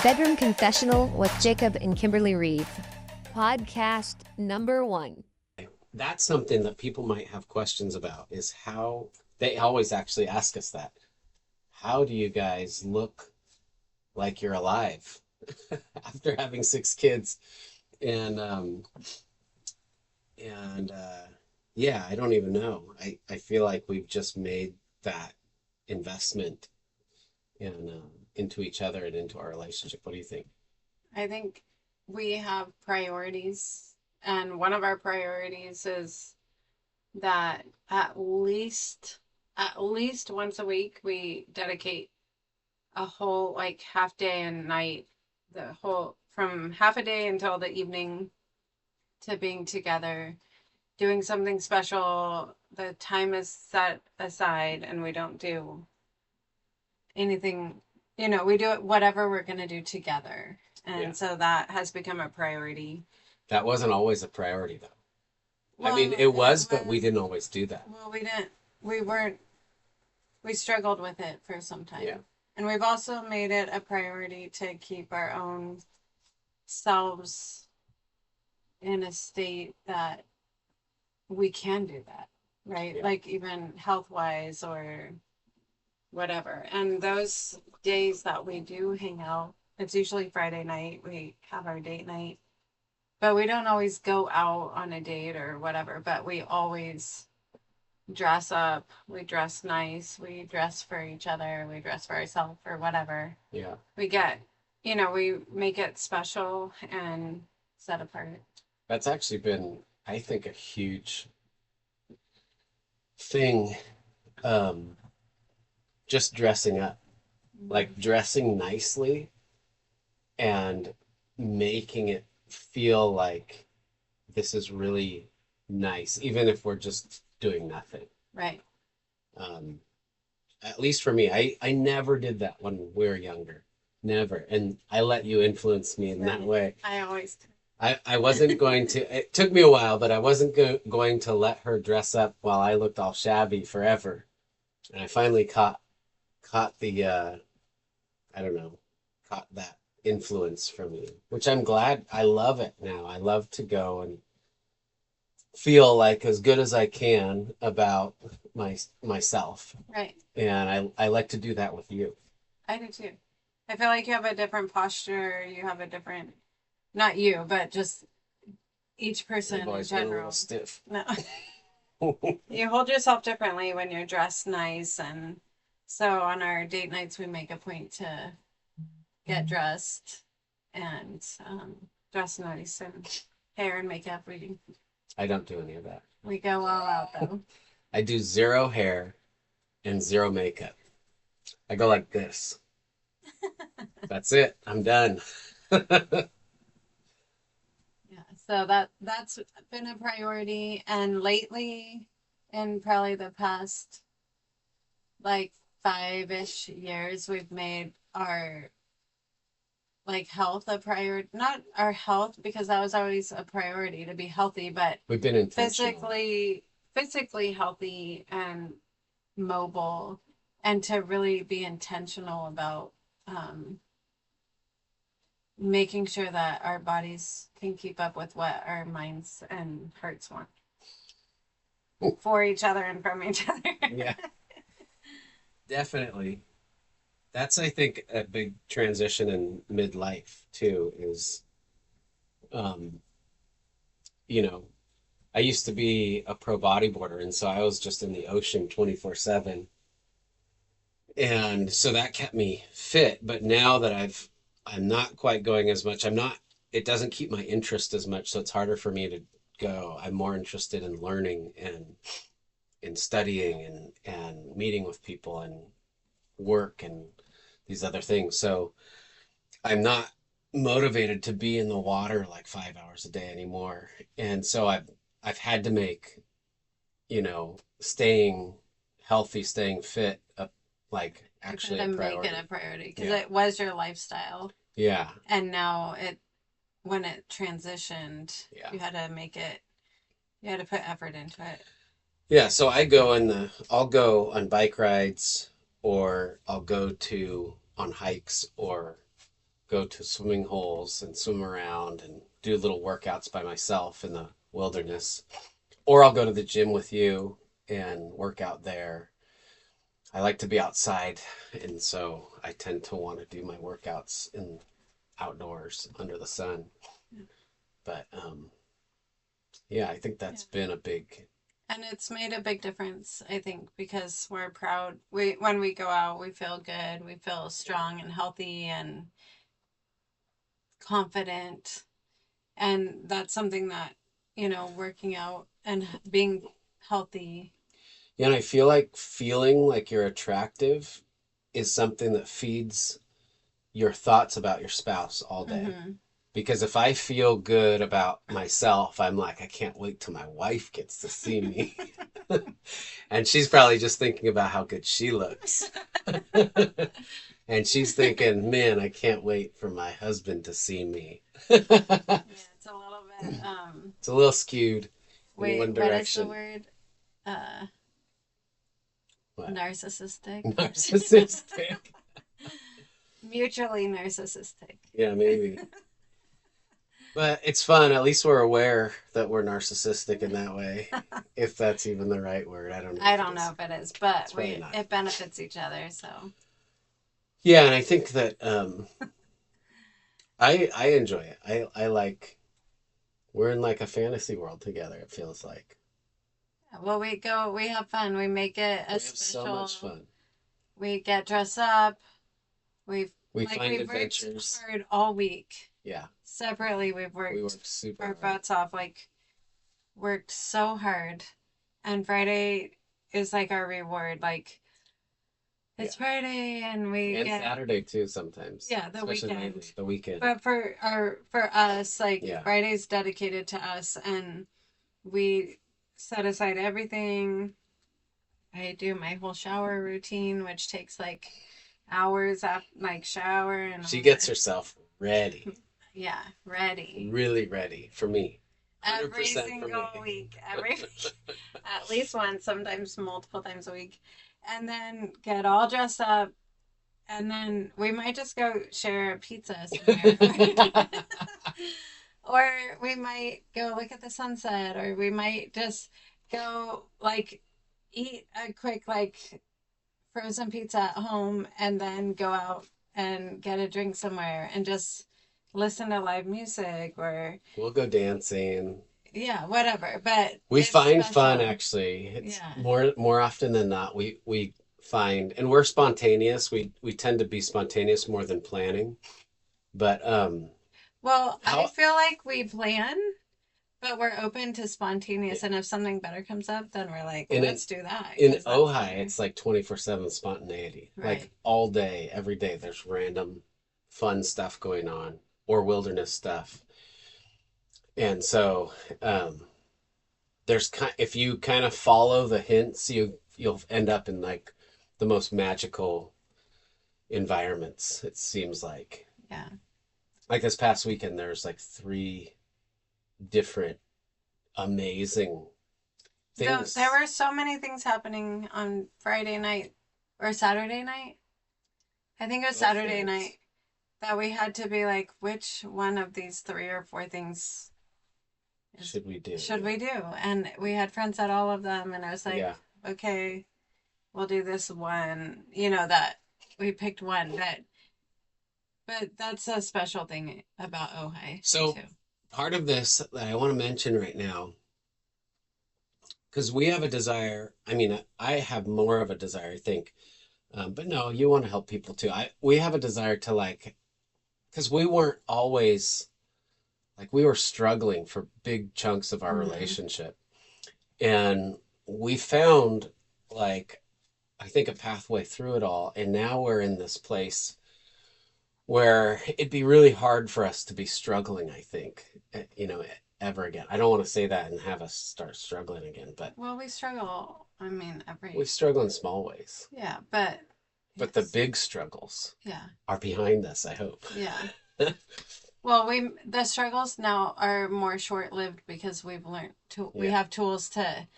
Bedroom Confessional with Jacob and Kimberly Reeve. Podcast number 1. That's something that people might have questions about, is how they always actually ask us that. How do you guys look like you're alive after having 6 kids? And yeah, I don't even know. I feel like we've just made that investment into each other and into our relationship. What do you think? I think we have priorities, and one of our priorities is that at least once a week we dedicate a whole half day and night, the whole from half a day until the evening, to being together, doing something special. The time is set aside and we don't do anything, we do it whatever we're going to do together. And Yeah. so that has become a priority. That wasn't always a priority, though. Well, I mean, it was, but we didn't always do that. Well, we struggled with it for some time. Yeah. And we've also made it a priority to keep our own selves in a state that we can do that, right? Yeah. Like even health-wise or whatever. And those days that we do hang out, it's usually Friday night, we have our date night. But we don't always go out on a date or whatever, but we always dress up, we dress nice, we dress for each other, we dress for ourselves or whatever. Yeah. We make it special and set apart. That's actually been, I think, a huge thing. Just dressing up, like dressing nicely and making it feel like this is really nice, even if we're just doing nothing. Right. At least for me, I never did that when we were younger. Never. And I let you influence me in that way. I always do. I wasn't going to, it took me a while, but I wasn't going to let her dress up while I looked all shabby forever. And I finally caught the, caught that influence from you, which I'm glad. I love it now. I love to go and feel like as good as I can about myself. Right. And I like to do that with you. I do too. I feel like you have a different posture. You have a different, not you, but just each person in Been a general. little stiff. No. You hold yourself differently when you're dressed nice. And so on our date nights, we make a point to get dressed and dress nice, and hair and makeup. I don't do any of that. We go all out though. I do 0 hair and 0 makeup. I go like this. That's it. I'm done. Yeah, so that's been a priority. And lately, in probably the past 5-ish years, we've made our health a priority. Not our health, because that was always a priority, to be healthy, but We've been intentional. physically healthy and mobile, and to really be intentional about making sure that our bodies can keep up with what our minds and hearts want for each other and from each other. Yeah, definitely. That's, I think, a big transition in midlife too, is, I used to be a pro bodyboarder, and so I was just in the ocean 24/7. And so that kept me fit. But now that I'm not quite going as much, it doesn't keep my interest as much. So it's harder for me to go. I'm more interested in learning and in studying and meeting with people and work and these other things. So I'm not motivated to be in the water 5 hours a day anymore. And so I've had to make, staying healthy, staying fit, actually a priority. Make it a priority, because it was your lifestyle. Yeah. And now when it transitioned, you had to put effort into it. Yeah, so I'll go on bike rides, or I'll go on hikes, or go to swimming holes and swim around and do little workouts by myself in the wilderness. Or I'll go to the gym with you and work out there. I like to be outside, and so I tend to want to do my workouts in outdoors under the sun. But yeah, I think that's been a big. And it's made a big difference, I think, because we're proud. When we go out, we feel good. We feel strong and healthy and confident. And that's something that, working out and being healthy. Yeah, and I feel like feeling like you're attractive is something that feeds your thoughts about your spouse all day. Mm-hmm. Because if I feel good about myself, I'm like, I can't wait till my wife gets to see me. And she's probably just thinking about how good she looks. And she's thinking, man, I can't wait for my husband to see me. Yeah, it's a little bit. It's a little skewed in one Wait, what is the direction. word? What? Narcissistic. Narcissistic. Mutually narcissistic. Yeah, maybe. But it's fun. At least we're aware that we're narcissistic in that way. If that's even the right word. I don't know. I don't know if it is, but It's probably not. it benefits each other, so. Yeah, and I think that I enjoy it. I like we're in like a fantasy world together, it feels like. Well, we have fun. We make it We a have special. so much fun. We get dressed up. We find we've adventures. worked hard all week. Yeah. Separately, we've We worked work super our hard. butts off, worked so hard. And Friday is like our reward. Like, it's Friday and we And get Saturday too sometimes. Yeah, the Especially weekend. lately, the weekend. But for us, Yeah. Friday's dedicated to us, and we set aside everything. I do my whole shower routine, which takes like hours after shower and She all gets that. herself ready. Yeah, ready. Really ready for me. Every 100% for single me. week, at least once, sometimes multiple times a week, and then get all dressed up, and then we might just go share a pizza somewhere. Or we might go look at the sunset, or we might just go eat a quick frozen pizza at home and then go out and get a drink somewhere and just listen to live music or We'll go dancing. yeah, whatever. But We it's find special. fun actually. It's Yeah. more often than not we find, and we're spontaneous. We tend to be spontaneous more than planning. But Well, I how feel like we plan, but we're open to spontaneous. And if something better comes up, then we're like, in let's do that. in 'cause that's Ojai, better. it's like 24/7 spontaneity. Right. Like all day, every day, there's random fun stuff going on or wilderness stuff. And so there's if you kind of follow the hints, you'll end up in like the most magical environments, it seems like. Yeah. Like this past weekend, there's like 3 different amazing things. There were so many things happening on Friday night or Saturday night. I think it was Saturday night that we had to be like, which one of these 3 or 4 things should we do? And we had friends at all of them, and I was like, Yeah. okay, we'll do this one. That we picked one but that's a special thing about Ojai. So too. part of this that I want to mention right now, because we have a desire. I mean, I have more of a desire, I think. But no, you want to help people too. We have a desire to because we weren't always we were struggling for big chunks of our relationship, and we found I think a pathway through it all, and now we're in this place where it'd be really hard for us to be struggling, I think, ever again. I don't want to say that and have us start struggling again, but well, we struggle. I mean, we struggle in small ways. Yeah, but the big struggles yeah are behind us, I hope. Yeah. Well, the struggles now are more short-lived because we've learned we have tools to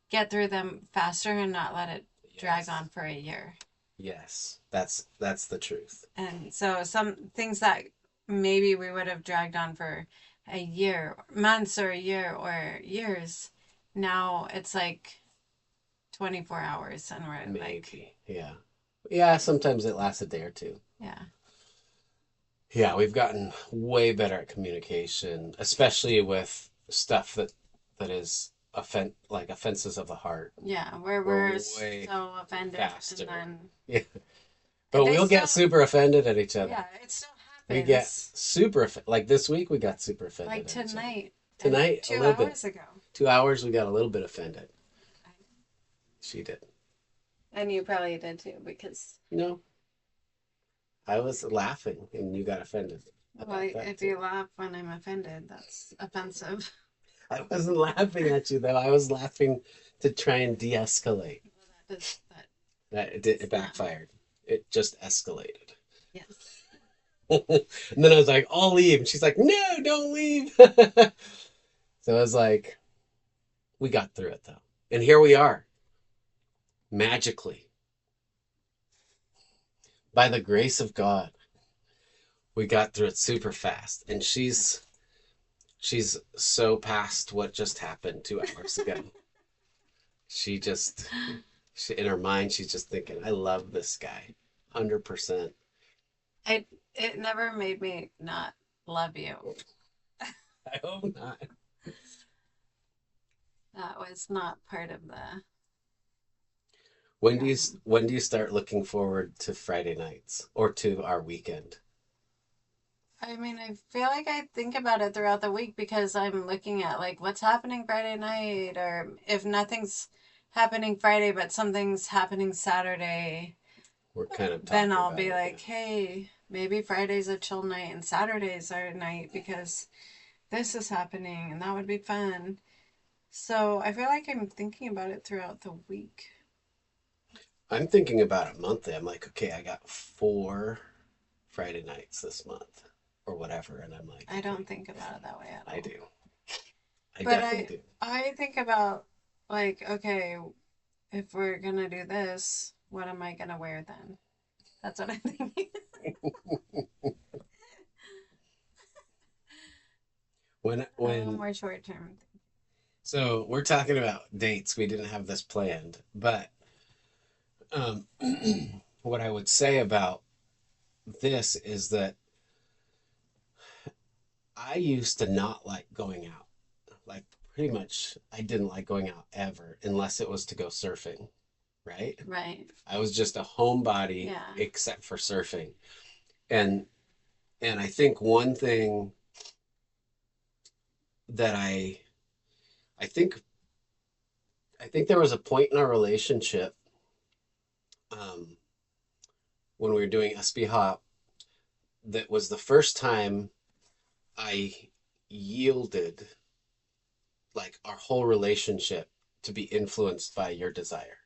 get through them faster and not let it drag on for a year. Yes, that's the truth. And so some things that maybe we would have dragged on for a year, months or a year or years. Now it's like 24 hours and we're like, Maybe. Yeah. Yeah, sometimes it lasts a day or two. yeah. Yeah, we've gotten way better at communication, especially with stuff that is offenses of the heart. Yeah, where We're we're way so offended faster. and then Yeah. But they we'll still, get super offended at each other. yeah, it still We get happens. super like this week we got super offended Like at each other. tonight, Tonight, a 2 little bit. hours ago. 2 hours, we got a little bit offended. She did. And you probably did too, because No, I was laughing and you got offended well, about that if too. you laugh when I'm offended, that's offensive. I wasn't laughing at you though. I was laughing to try and de-escalate. That does that. It backfired. It just escalated. Yes. And then I was like, I'll leave. And she's like, no, don't leave. So I was like, we got through it though. And here we are, magically, by the grace of God, we got through it super fast. And she's so past what just happened 2 hours ago. She just, in her mind, she's just thinking, I love this guy, 100%. It never made me not love you. I hope not. That was not part of the. When do you start looking forward to Friday nights or to our weekend? I mean, I feel like I think about it throughout the week because I'm looking at like what's happening Friday night, or if nothing's happening Friday but something's happening Saturday, We're kind of then talking I'll about be it, like, hey, maybe Friday's a chill night and Saturday's our night because this is happening and that would be fun. So I feel like I'm thinking about it throughout the week. I'm thinking about it monthly. I'm like, okay, I got 4 Friday nights this month or whatever. And I'm like, I don't think about it that way at all. I do. I But definitely do. I think about like, okay, if we're gonna do this, what am I gonna wear then? That's what I'm thinking. When More short term. So we're talking about dates. We didn't have this planned, but um, what I would say about this is that I used to not like going out. Like pretty much, I didn't like going out ever unless it was to go surfing, right? Right. I was just a homebody Yeah. except for surfing. And and I think one thing that I think I think there was a point in our relationship um, when we were doing SB Hop that was the first time I yielded like our whole relationship to be influenced by your desire.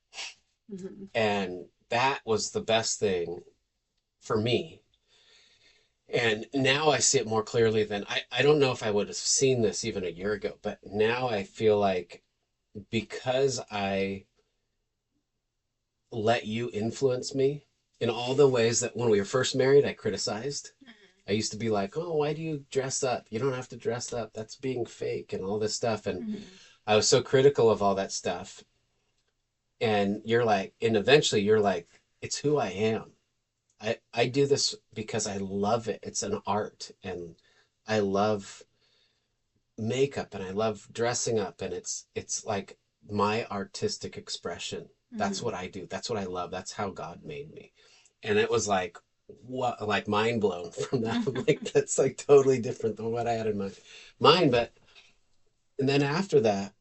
Mm-hmm. And that was the best thing for me. And now I see it more clearly than I don't know if I would have seen this even a year ago, but now I feel like because I let you influence me in all the ways that when we were first married, I criticized. I used to be like, oh, why do you dress up? You don't have to dress up. That's being fake and all this stuff. And Mm-hmm. I was so critical of all that stuff. And you're like, and eventually you're like, it's who I am. I do this because I love it. It's an art and I love makeup and I love dressing up and it's like my artistic expression. That's Mm-hmm. what I do. That's what I love. That's how God made me. And it was like what like mind blown from that. I'm like that's like totally different than what I had in my mind. But and then after that,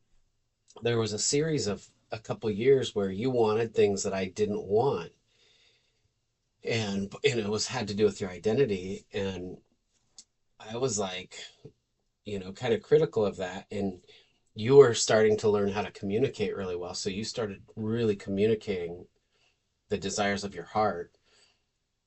there was a series of a couple years where you wanted things that I didn't want. And it was had to do with your identity. And I was like, kind of critical of that. And you were starting to learn how to communicate really well. So you started really communicating the desires of your heart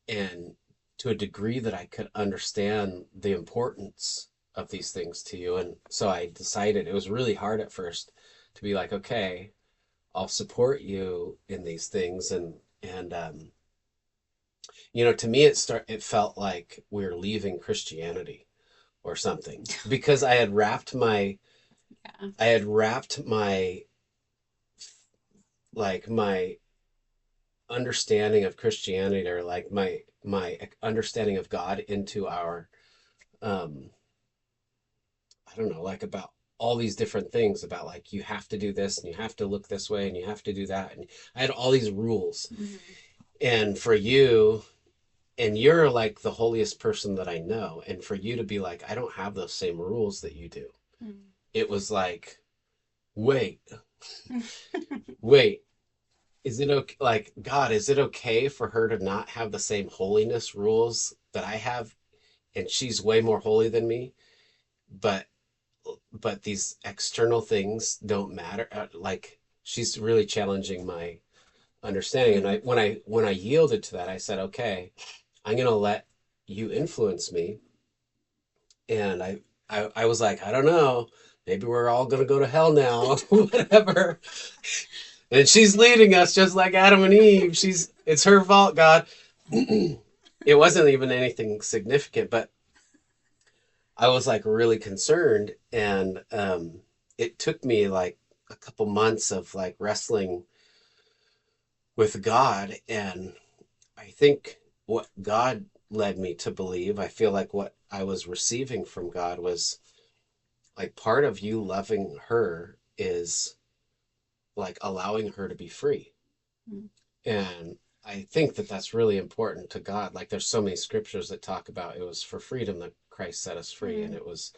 and to a degree that I could understand the importance of these things to you. And so I decided it was really hard at first to be like, okay, I'll support you in these things. And To me it felt like we were leaving Christianity or something, because Yeah. I had wrapped my like my understanding of Christianity, or like my understanding of God, into our um I don't know, like about all these different things about, like, you have to do this and you have to look this way and you have to do that, and I had all these rules. Mhm. And for you, and you're like the holiest person that I know, and for you to be like, I don't have those same rules that you do, Mhm. it was like, wait, wait, is it okay, like, God, is it okay for her to not have the same holiness rules that I have, and she's way more holy than me, but these external things don't matter? Like, she's really challenging my understanding. And Mhm. when I yielded to that, I said, okay, I'm gonna let you influence me. And I was like, I don't know, maybe we're all gonna go to hell now, whatever. And she's leading us just like Adam and Eve. It's her fault, God. It wasn't even anything significant, but I was like really concerned. And it took me like a couple months of like wrestling with God. And I think what God led me to believe, I feel like what I was receiving from God was like, part of you loving her is like allowing her to be free. Mhm. And I think that that's really important to God. Like, there's so many scriptures that talk about it was for freedom that Christ set us free. And Mhm. it was,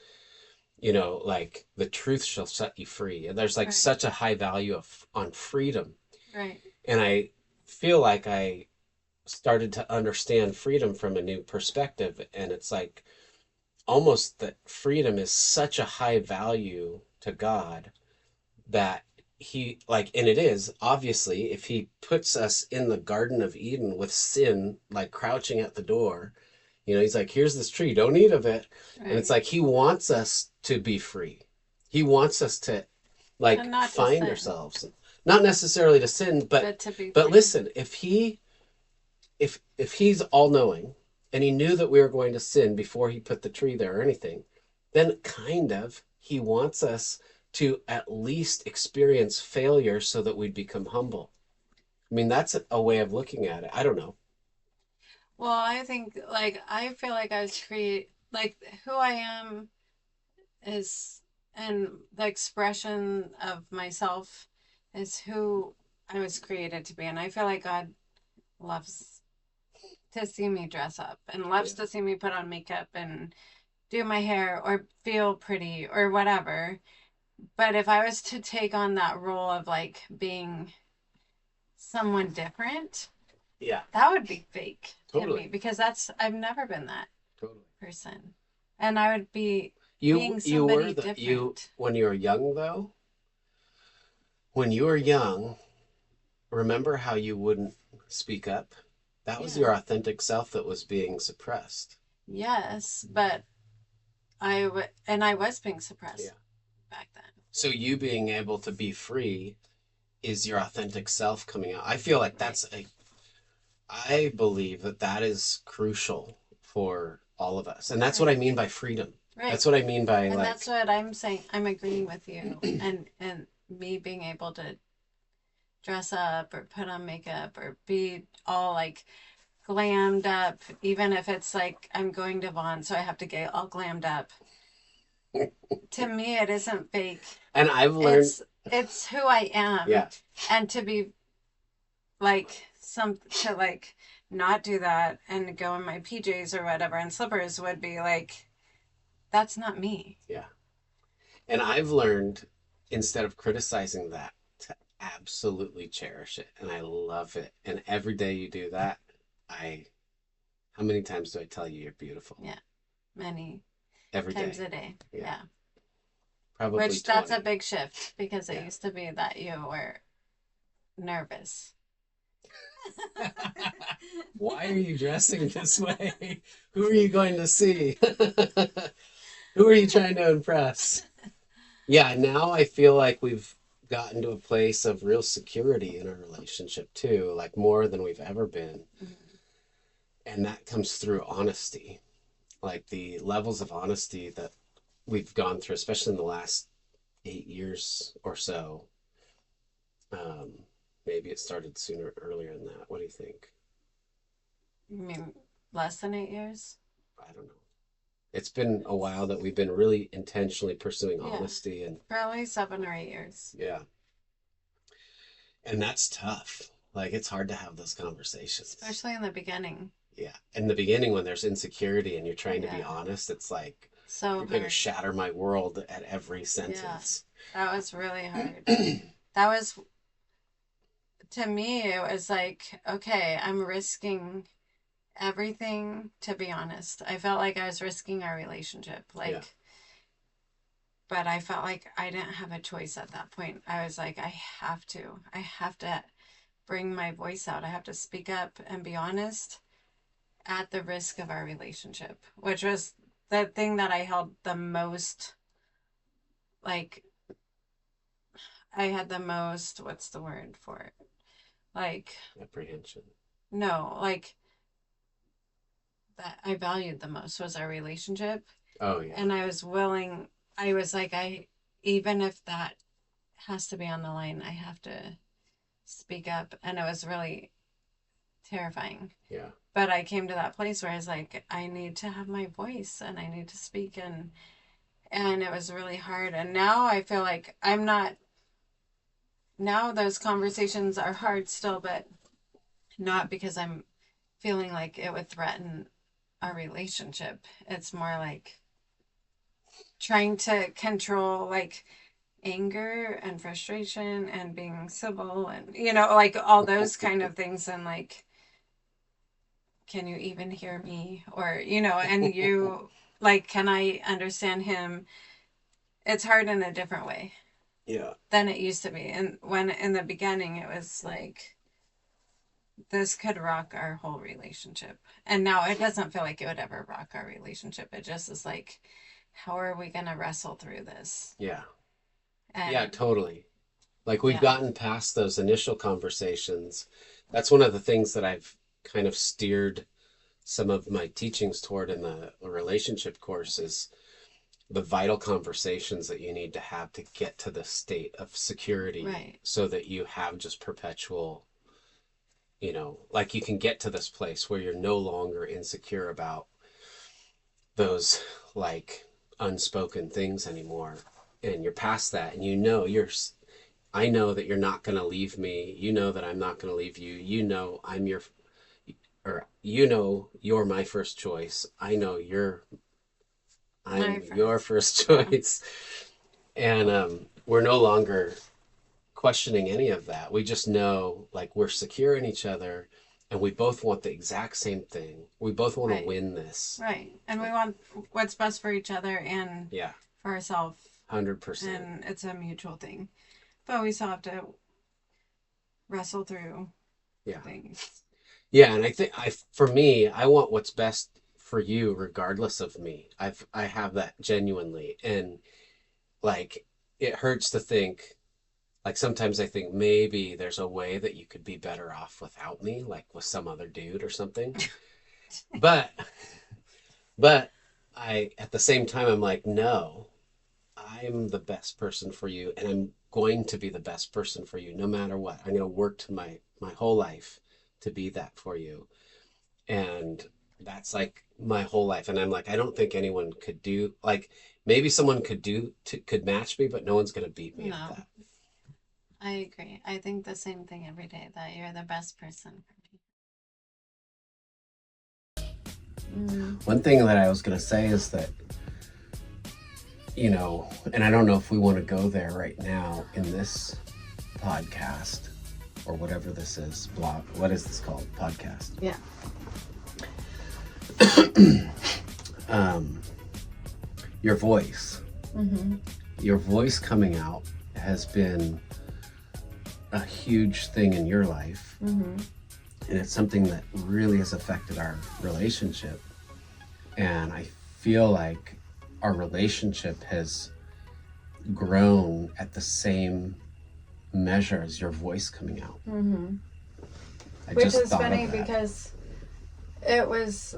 like, the truth shall set you free. And there's like Right. such a high value on freedom. Right. And I feel like I started to understand freedom from a new perspective. And it's like almost that freedom is such a high value to God, that he, like, and it is obviously, if he puts us in the Garden of Eden with sin like crouching at the door, he's like, here's this tree, don't eat of it. And it's Right. like he wants us to be free. He wants us to And like not to find sin, ourselves, not necessarily to sin, but but to be but free. listen, if he's all knowing and he knew that we were going to sin before he put the tree there or anything, then kind of he wants us to at least experience failure so that we'd become humble. I mean, that's a way of looking at it. I don't know. Well, I think like I feel like I was create like who I am is, and the expression of myself is who I was created to be. And I feel like God loves to see me dress up and loves Yeah. to see me put on makeup and do my hair or feel pretty or whatever. But if I was to take on that role of like being someone different, Yeah, that would be fake to me totally. because I've never been that Totally. person. And I would be You being you were somebody the you different. when you were young, though. When you were young, remember how you wouldn't speak up? That was Yeah. your authentic self that was being suppressed. Yes, but I was being suppressed Yeah. back then. So you being able to be free is your authentic self coming out. I feel like Right. I believe that that is crucial for all of us. And that's what I Right. mean by freedom. Right. That's what I mean by, And that's like, what I'm saying. I'm agreeing with you. And me being able to dress up or put on makeup or be all like glammed up, even if it's like I'm going to Vaughn, so I have to get all glammed up. To me, it isn't fake. and I've learned, It's who I am, yeah, and to be like to like not do that and go in my PJs or whatever and slippers would be like that's not me. yeah. And I've learned, instead of criticizing that, to absolutely cherish it. And I love it. And every day you do that, I, how many times do I tell you you're beautiful? Yeah, many Every times day. a day. Yeah. Yeah. Probably Which that's a 20. big shift because it Yeah. used to be that you were nervous. Why are you dressing this way? Who are you going to see? Who are you trying to impress? Yeah, now I feel like we've gotten to a place of real security in our relationship too, like more than we've ever been. Mhm. And that comes through honesty, like the levels of honesty that we've gone through, especially in the last 8 years or so. Um, Maybe it started sooner, earlier than that. What do you think? You mean less than 8 years? I don't know. It's been a while that we've been really intentionally pursuing Yeah. honesty, and Probably 7 or 8 years. yeah. And that's tough. Like, it's hard to have those conversations. Especially in the beginning. Yeah. In the beginning, when there's insecurity and you're trying to be Yeah. honest, it's like, So you're going to hard. shatter my world at every sentence. That was really hard. That was, to me, it was like, okay, I'm risking everything to be honest. I felt like I was risking our relationship. Like, Yeah. but I felt like I didn't have a choice at that point. I was like, I have to bring my voice out. I have to speak up and be honest at the risk of our relationship, which was the thing that I held the most, like, I had the most, what's the word for it? Like, Apprehension. no, like, that I valued the most was our relationship. Oh, yeah. And I was willing, I was like, even if that has to be on the line, I have to speak up. And it was really terrifying. Yeah. But I came to that place where I was like, I need to have my voice and I need to speak, and it was really hard. And now I feel like I'm not, now those conversations are hard still, but not because I'm feeling like it would threaten our relationship. It's more like trying to control, like, anger and frustration and being civil and, like, all those kind of things. And like, can you even hear me? Or, and you, like, can I understand him? It's hard in a different way. Yeah. Than it used to be. And when in the beginning, it was like, this could rock our whole relationship. And now it doesn't feel like it would ever rock our relationship. It just is like, how are we going to wrestle through this? Yeah. And, yeah, totally. Like, we've Yeah. gotten past those initial conversations. That's one of the things that I've kind of steered some of my teachings toward in the relationship course, is the vital conversations that you need to have to get to the state of security, Right. so that you have just perpetual, like, you can get to this place where you're no longer insecure about those, like, unspoken things anymore. And you're past that, and I know that you're not going to leave me. You know that I'm not going to leave you. You're my first choice. I know I'm your first choice. And we're no longer questioning any of that. We just know, like, we're secure in each other, and we both want the exact same thing. We both want to win this. Right. And we want what's best for each other and for ourselves. 100%. And it's a mutual thing. But we still have to wrestle through things. Yeah, and I think for me, I want what's best for you regardless of me. I have that genuinely. And, like, it hurts to think, like, sometimes I think maybe there's a way that you could be better off without me, like with some other dude or something. but at the same time, I'm like, no, I'm the best person for you, and I'm going to be the best person for you no matter what. I'm going to work to my whole life to be that for you. And that's like my whole life. And I'm like, I don't think anyone could do, like, maybe someone could match me, but no one's going to beat me at that. I agree. I think the same thing every day, that you're the best person for me. One thing that I was going to say is that, and I don't know if we want to go there right now in this podcast or whatever this is, blog. What is this called? Podcast. Yeah. Your voice. Mm-hmm. Your voice coming out has been a huge thing in your life. Mm-hmm. And it's something that really has affected our relationship. And I feel like our relationship has grown at the same measure as your voice coming out. Mm-hmm. I Which just is thought funny of that. because it was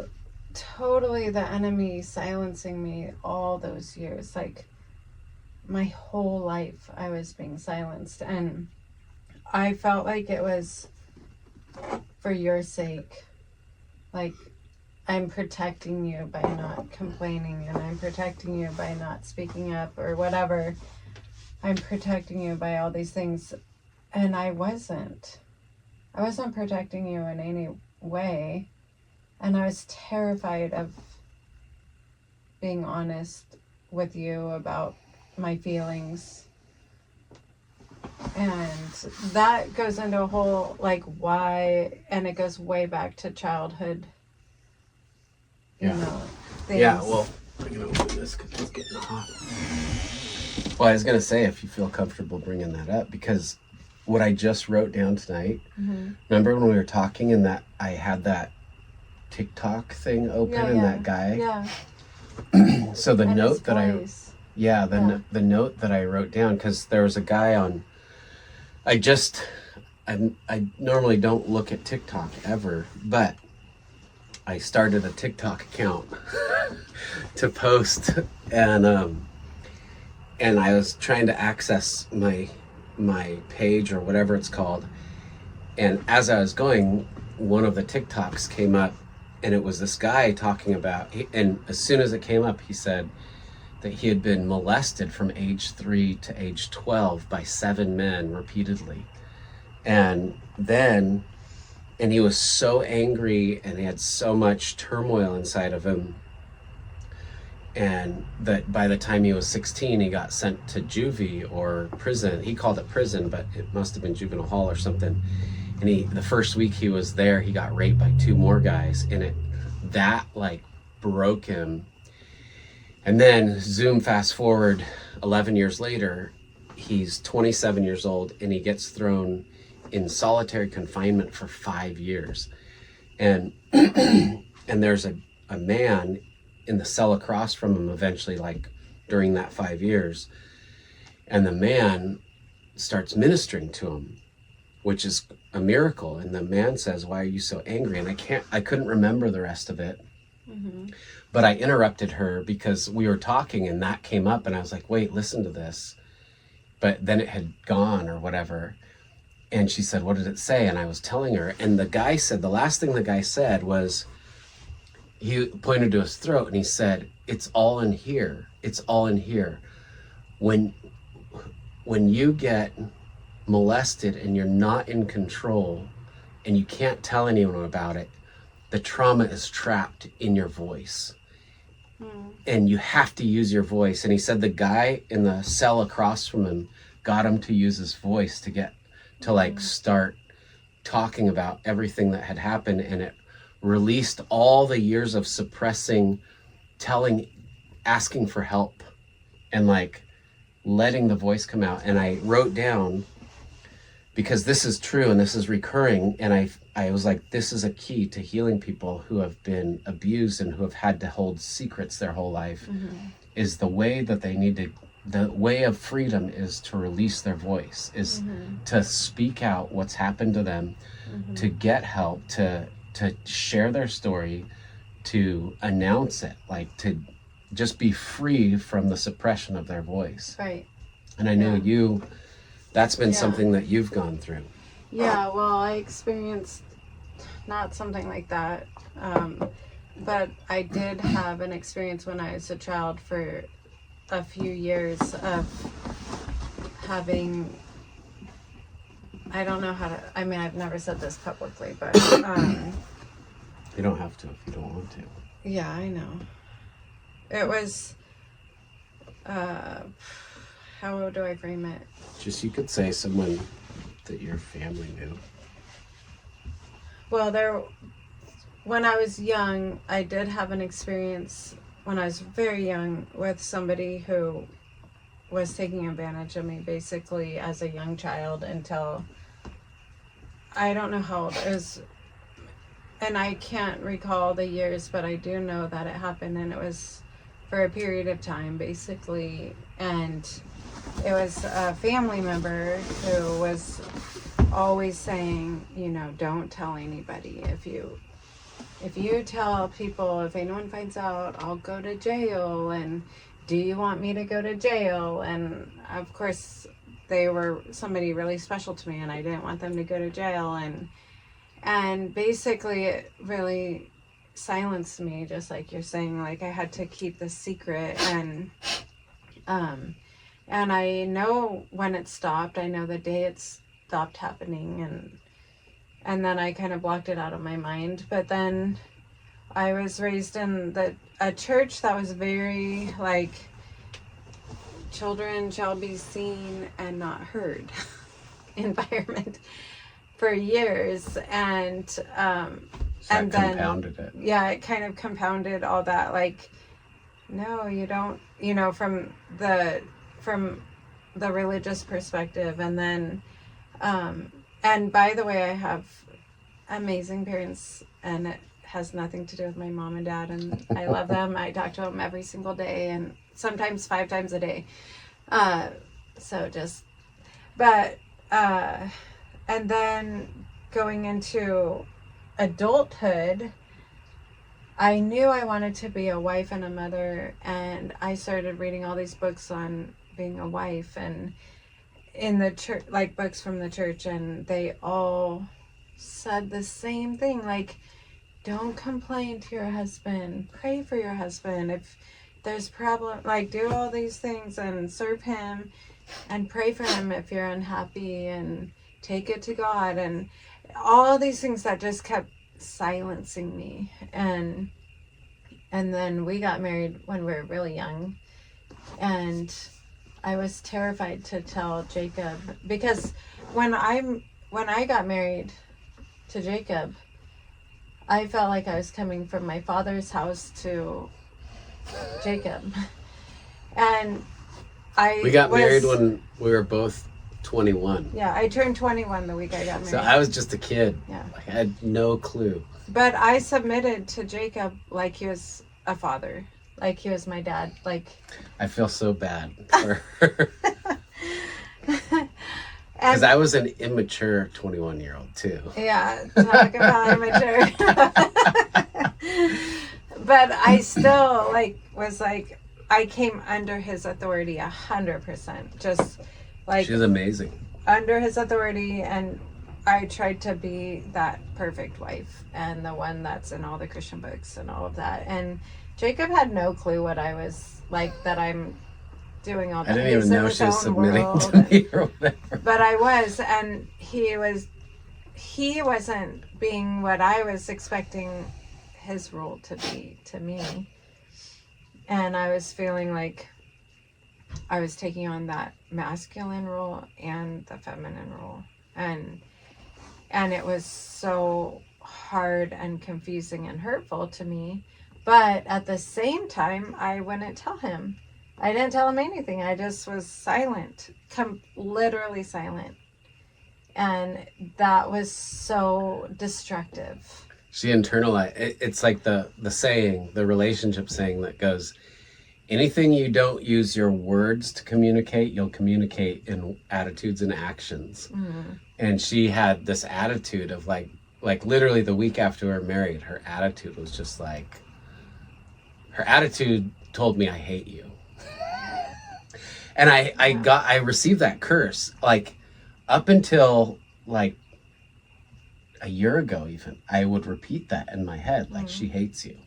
totally the enemy silencing me all those years. Like, my whole life I was being silenced, and I felt like it was for your sake. Like, I'm protecting you by not complaining, and I'm protecting you by not speaking up or whatever. I'm protecting you by all these things, and I wasn't protecting you in any way. And I was terrified of being honest with you about my feelings. And that goes into a whole, like, why, and it goes way back to childhood, you know, things. Yeah, well, I'm going to open this because it's getting hot. Well, I was going to say, if you feel comfortable bringing that up, because what I just wrote down tonight, remember when we were talking and that I had that TikTok thing open and that guy? Yeah. So the And note that voice. the note that I wrote down, because there was a guy on, I normally don't look at TikTok ever, but I started a TikTok account to post, and I was trying to access my page or whatever it's called, and as I was going, one of the TikToks came up, and it was this guy talking about, and as soon as it came up, he said that he had been molested from age 3 to age 12 by 7 men repeatedly. And he was so angry, and he had so much turmoil inside of him, and that by the time he was 16, he got sent to juvie or prison. He called it prison, but it must have been juvenile hall or something. And the first week he was there, he got raped by 2 more guys, and that like broke him. And then zoom fast forward 11 years later, he's 27 years old, and he gets thrown in solitary confinement for 5 years. And and there's a man in the cell across from him eventually, like during that 5 years, and the man starts ministering to him, which is a miracle. And the man says, "Why are you so angry?" And I couldn't remember the rest of it. But I interrupted her because we were talking and that came up, and I was like, wait, listen to this. But then it had gone or whatever. And she said, what did it say? And I was telling her, and the last thing the guy said was, he pointed to his throat and he said, "It's all in here. It's all in here. When you get molested and you're not in control and you can't tell anyone about it, the trauma is trapped in your voice. And you have to use your voice." And he said the guy in the cell across from him got him to use his voice to like start talking about everything that had happened, and it released all the years of suppressing, asking for help, and like letting the voice come out. And I wrote down, because this is true and this is recurring, and I was like, this is a key to healing people who have been abused and who have had to hold secrets their whole life, is the way that they need to, the way of freedom is to release their voice, is to speak out what's happened to them, to get help, to share their story, to announce it, like to just be free from the suppression of their voice. Right. And I know that's been something that you've gone through. Yeah, well, I experienced not something like that, but I did have an experience when I was a child for a few years of having, I don't know how to, I mean, I've never said this publicly, but You don't have to if you don't want to. yeah, I know. It was, how do I frame it? Just, you could say someone that your family knew. Well, when I was young, I did have an experience when I was very young with somebody who was taking advantage of me basically as a young child until, I don't know how old it was, and I can't recall the years, but I do know that it happened, and it was for a period of time basically, and it was a family member who was always saying, don't tell anybody if you if you tell people, if anyone finds out, I'll go to jail, and do you want me to go to jail? And of course, they were somebody really special to me, and I didn't want them to go to jail. And basically, it really silenced me, just like you're saying. Like, I had to keep the secret, and I know when it stopped. I know the day it stopped happening, and then I kind of blocked it out of my mind. But then I was raised in a church that was very like, children shall be seen and not heard environment for years, and So and that then compounded it. yeah, it kind of compounded all that. Like, no, you don't, from the religious perspective. And then and by the way, I have amazing parents, and it has nothing to do with my mom and dad, and I love them. I talk to them every single day, and sometimes 5 times a day. So just, but and then going into adulthood, I knew I wanted to be a wife and a mother, and I started reading all these books on being a wife, and in the church, like books from the church, and they all said the same thing, like, don't complain to your husband, pray for your husband. If there's problem, like, do all these things and serve him and pray for him if you're unhappy, and take it to God, and all these things that just kept silencing me. And then we got married when we were really young, and I was terrified to tell Jacob, because when I got married to Jacob, I felt like I was coming from my father's house to Jacob. And We got married when we were both 21. Yeah, I turned 21 the week I got married. So I was just a kid. Yeah. I had no clue. But I submitted to Jacob like he was a father, like he was my dad. Like, I feel so bad for her. Because and I was an immature 21-year-old too. yeah, talk about immature. But I still was like, I came under his authority 100%. Just like, She's amazing. under his authority, and I tried to be that perfect wife and the one that's in all the Christian books and all of that. And Jacob had no clue what I was like, that I'm doing all that. I didn't He's even in know his she was own submitting world. to me or whatever. But I was, and he wasn't being what I was expecting his role to be to me. And I was feeling like I was taking on that masculine role and the feminine role. And it was so hard and confusing and hurtful to me. But at the same time, I wouldn't tell him. I didn't tell him anything. I just was silent, literally silent. And that was so destructive. She internalized. It's like the saying, the relationship saying that goes, anything you don't use your words to communicate, you'll communicate in attitudes and actions. Mm-hmm. And she had this attitude of like literally the week after we were married, her attitude was just like, her attitude told me I hate you. And I received that curse, like up until like a year ago even, I would repeat that in my head, like, she hates you.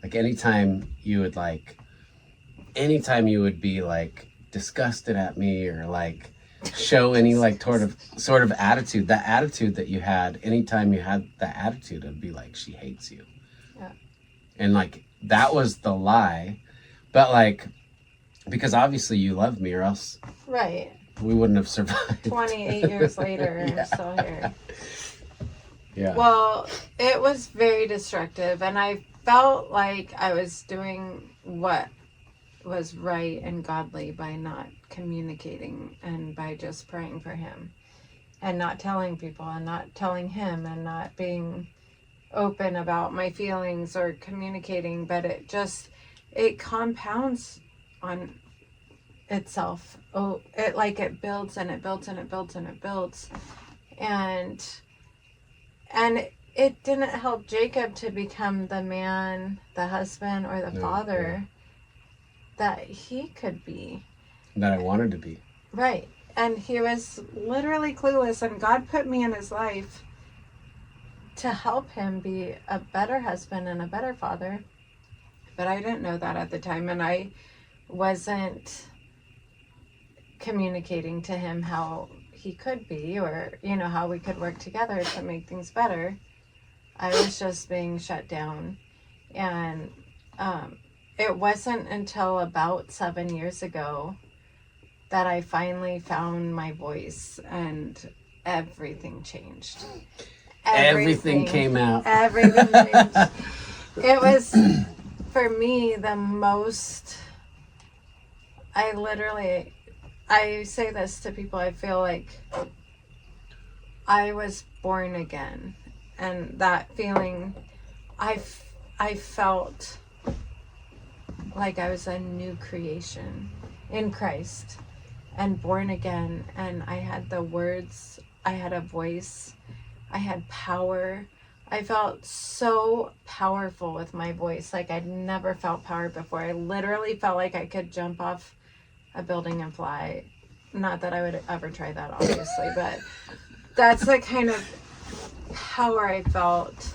Like anytime you would be like disgusted at me or like show any like sort of attitude, that attitude that you had, anytime you had that attitude, it'd be like, she hates you. Yeah. And like, that was the lie. But like, because obviously you love me, or else Right. we wouldn't have survived. 28 years later, Yeah. I'm still here. Yeah. Well, it was very destructive, and I felt like I was doing what was right and godly by not communicating and by just praying for him and not telling people and not telling him and not being open about my feelings or communicating. But it compounds on itself. Oh, it builds and it builds and it builds and it builds. And it didn't help Jacob to become the man, the husband, or the father that he could be. That I wanted to be. Right. And he was literally clueless, and God put me in his life to help him be a better husband and a better father. But I didn't know that at the time, and I wasn't communicating to him how he could be, or, you know, how we could work together to make things better. I was just being shut down. And it wasn't until about 7 years ago that I finally found my voice, and everything changed. Everything came out. Everything changed. It was, for me, the most, I say this to people, I feel like I was born again. And that feeling, I felt like I was a new creation in Christ and born again. And I had the words, I had a voice, I had power. I felt so powerful with my voice, like I'd never felt power before. I literally felt like I could jump off a building and fly. Not that I would ever try that, obviously, but that's the kind of power I felt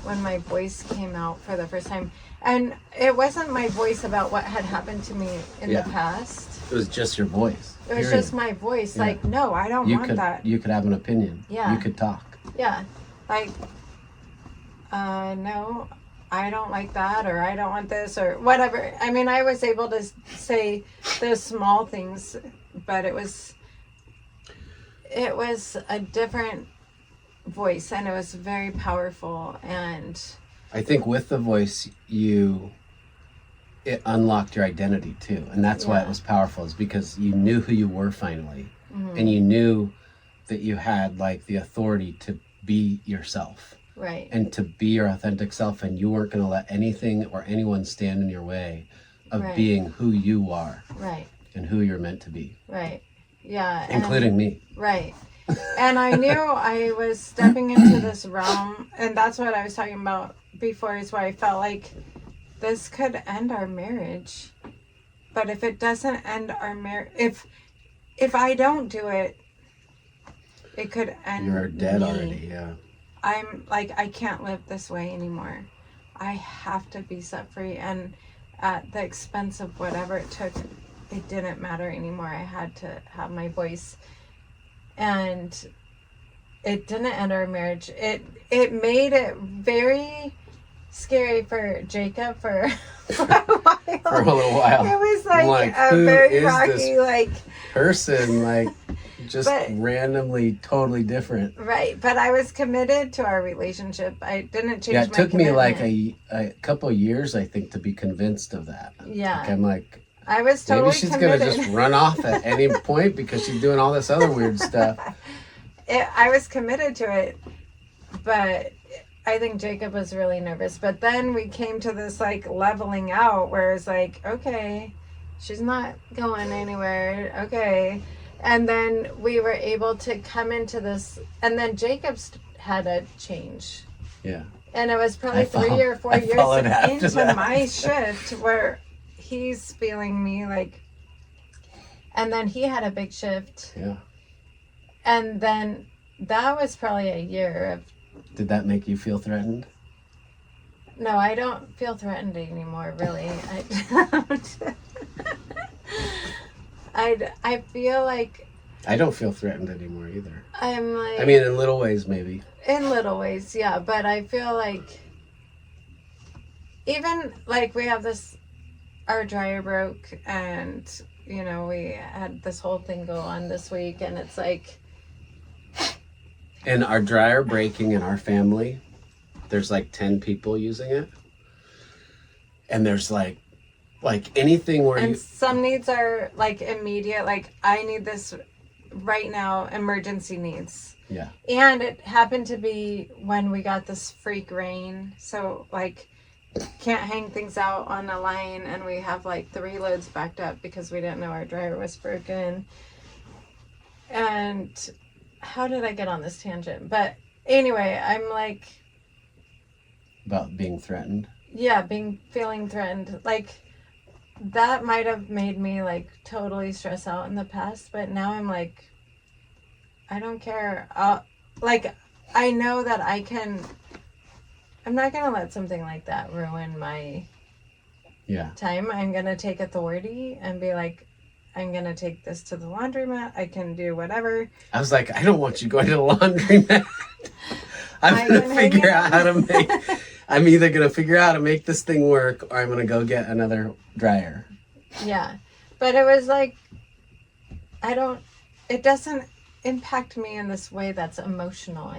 when my voice came out for the first time. And it wasn't my voice about what had happened to me in the past. It was just your voice. It was just my voice. Like, no, I don't want that. You could have an opinion. Yeah. You could talk. Yeah. Like, no, I don't like that, or I don't want this, or whatever. I mean, I was able to say those small things, but it was a different voice, and it was very powerful. And I think with the voice, it unlocked your identity too, and that's why it was powerful, is because you knew who you were finally, and you knew that you had like the authority to be yourself, right, and to be your authentic self, and you weren't going to let anything or anyone stand in your way of being who you are, right, and who you're meant to be, right, yeah, including me, right. And I knew I was stepping into this realm, and that's what I was talking about before, is where I felt like this could end our marriage. But if it doesn't end our marriage, if I don't do it, it could end. You're dead me. already. Yeah. I'm like, I can't live this way anymore. I have to be set free, and at the expense of whatever it took, it didn't matter anymore. I had to have my voice. And it didn't end our marriage. It made it very scary for Jacob for a while. For a little while. It was like a very rocky, like person, like just randomly totally different. Right, but I was committed to our relationship. I didn't change. Yeah, it took me like a couple years, I think, to be convinced of that. Yeah, like, I'm like, I was totally maybe she's committed. gonna just run off at any point because she's doing all this other weird stuff. I was committed to it, but I think Jacob was really nervous. But then we came to this like leveling out where it's like, okay, she's not going anywhere. Okay. And then we were able to come into this, and then Jacob's had a change. Yeah. And it was probably 3 or 4 years into my shift where he's feeling me like, and then he had a big shift. Yeah. And then that was probably a year of. Did that make you feel threatened? No, I don't feel threatened anymore, really. I don't. I feel like. I don't feel threatened anymore either. I'm like. I mean, in little ways, maybe. In little ways, yeah. But I feel like. Even like we have this. Our dryer broke, and you know, we had this whole thing go on this week, and it's like. And our dryer breaking in our family, there's like 10 people using it. And there's like anything where and some needs are like immediate, like I need this right now, emergency needs. Yeah. And it happened to be when we got this freak rain. So like can't hang things out on a line, and we have like 3 loads backed up because we didn't know our dryer was broken. And how did I get on this tangent? But anyway, I'm like, About being threatened? Yeah, feeling threatened. Like, that might have made me, like, totally stress out in the past, but now I'm like, I don't care. Like, I know that I'm not going to let something like that ruin my time. I'm going to take authority and be like, I'm going to take this to the laundromat. I can do whatever. I was like, I don't want you going to the laundromat. I'm going to figure out how to make... I'm either going to figure out how to make this thing work, or I'm going to go get another dryer. Yeah. But it was like, it doesn't impact me in this way that's emotional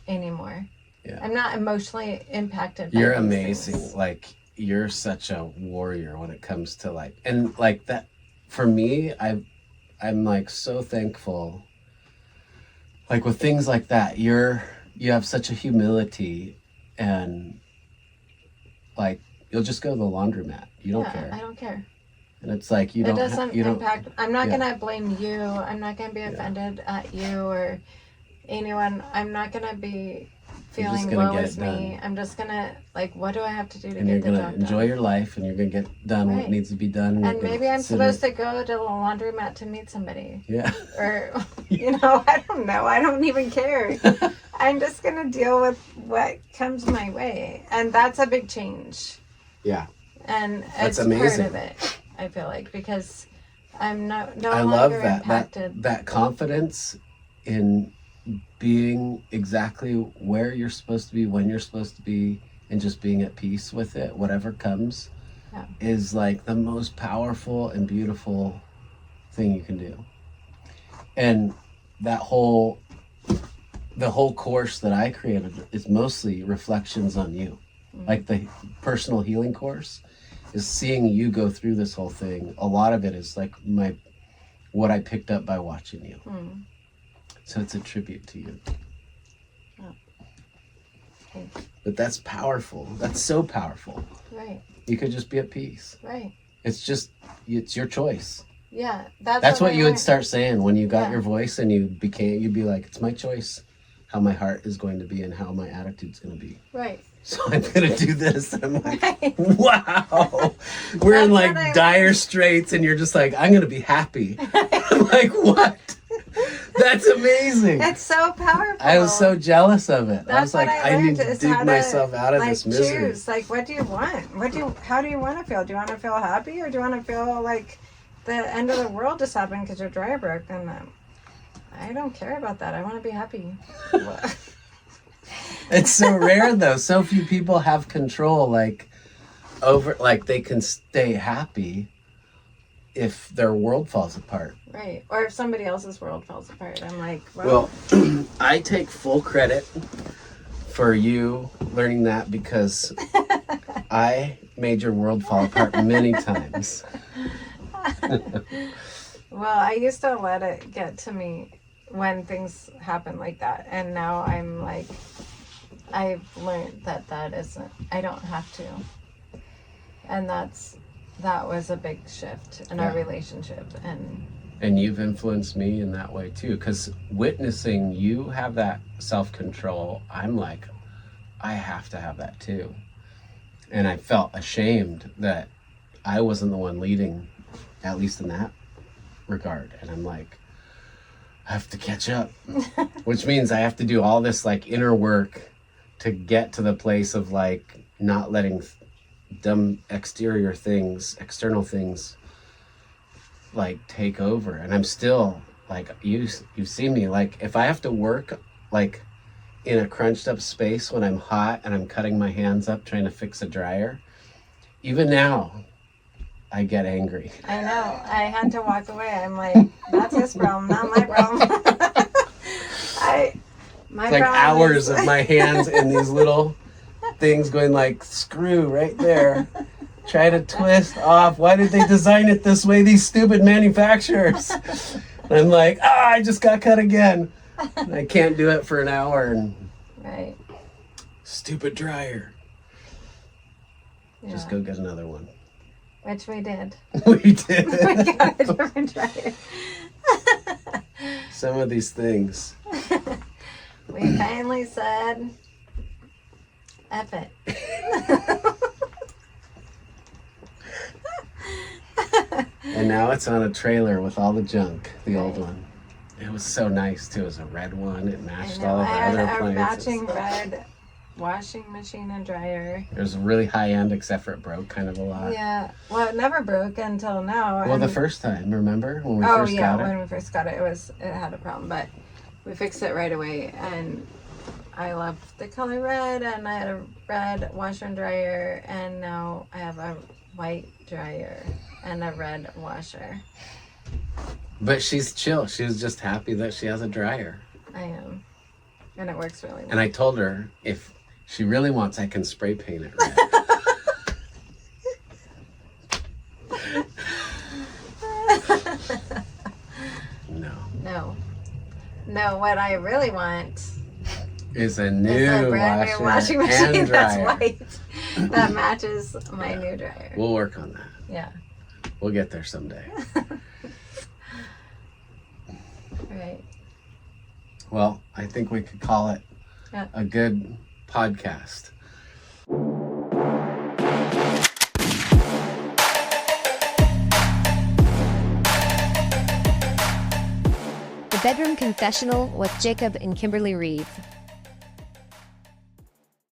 anymore. Yeah. I'm not emotionally impacted by You're those amazing. things. Like, you're such a warrior when it comes to like, and like that, for me, I'm like so thankful. Like with things like that, you have such a humility, and like, you'll just go to the laundromat. You don't care. I don't care. And it's like, It doesn't impact. I'm not going to blame you. I'm not going to be offended at you or anyone. I'm not going to be feeling woe is me. I'm just going to, like, what do I have to do to and get the job done? You're going to enjoy your life, and you're going to get done what needs to be done. And maybe I'm supposed to go to the laundromat to meet somebody. Yeah. Or, I don't know. I don't even care. I'm just going to deal with what comes my way. And that's a big change. Yeah. And that's it's amazing. part of it, I feel like, because I'm no I longer love that. impacted. That confidence in being exactly where you're supposed to be, when you're supposed to be, and just being at peace with it, whatever comes, is like the most powerful and beautiful thing you can do. And the whole course that I created is mostly reflections on you. Mm-hmm. Like the personal healing course is seeing you go through this whole thing. A lot of it is like what I picked up by watching you. Mm. So it's a tribute to you. Oh. Okay. But that's powerful. That's so powerful. Right. You could just be at peace. Right. It's your choice. Yeah. That's what you would start saying when you got your voice and you'd be like, it's my choice how my heart is going to be and how my attitude's going to be. Right. So I'm going to do this. And I'm like, wow. We're in like dire straits and you're just like, I'm going to be happy. I'm like, what? That's amazing. It's so powerful. I was so jealous of it. I was like, I need to dig myself out of this misery. Choose. Like, what do you want? How do you want to feel? Do you want to feel happy, or do you want to feel like the end of the world just happened because your dryer broke? And I don't care about that. I want to be happy. It's so rare though. So few people have control, like they can stay happy if their world falls apart. Right. Or if somebody else's world falls apart. I'm like, well, I take full credit for you learning that because I made your world fall apart many times. Well, I used to let it get to me when things happen like that. And now I'm like, I've learned that isn't, I don't have to. And that was a big shift in our relationship. And you've influenced me in that way too, because witnessing you have that self-control, I'm like, I have to have that too. And I felt ashamed that I wasn't the one leading, at least in that regard. And I'm like, I have to catch up, which means I have to do all this like inner work to get to the place of like not letting dumb external things like take over. And I'm still like, you've seen me, like if I have to work like in a crunched up space when I'm hot and I'm cutting my hands up trying to fix a dryer, even now I get angry. I know. I had to walk away. I'm like, that's his problem, not my problem. It's like hours of my hands in these little things going like, screw right there. Try to twist off. Why did they design it this way, these stupid manufacturers? And I'm like, I just got cut again. And I can't do it for an hour. And right. Stupid dryer. Yeah. Just go get another one. Which we did. We did. We got a different dryer. Some of these things. We finally said, F it. And now it's on a trailer with all the junk, the old Right. one. It was so nice too. It was a red one. It matched I know. all of I our had other a appliances. matching red washing machine and dryer. It was really high end, except for it broke kind of a lot. Yeah. Well, it never broke until now. Well, the and- first time, remember when we Oh first yeah, got it? when we first got it, it had a problem, but we fixed it right away. And I love the color red, and I had a red washer and dryer, and now I have a white dryer and a red washer. But she's chill. She was just happy that she has a dryer. I am, and it works really well. And I told her if she really wants, I can spray paint it red. No. No, what I really want Is a is new a brand new washing machine and that's dryer. white that matches my Yeah. new dryer. We'll work on that. Yeah. We'll get there someday. Right. Well, I think we could call it Yeah. a good podcast. The Bedroom Confessional with Jacob and Kimberly Reeve.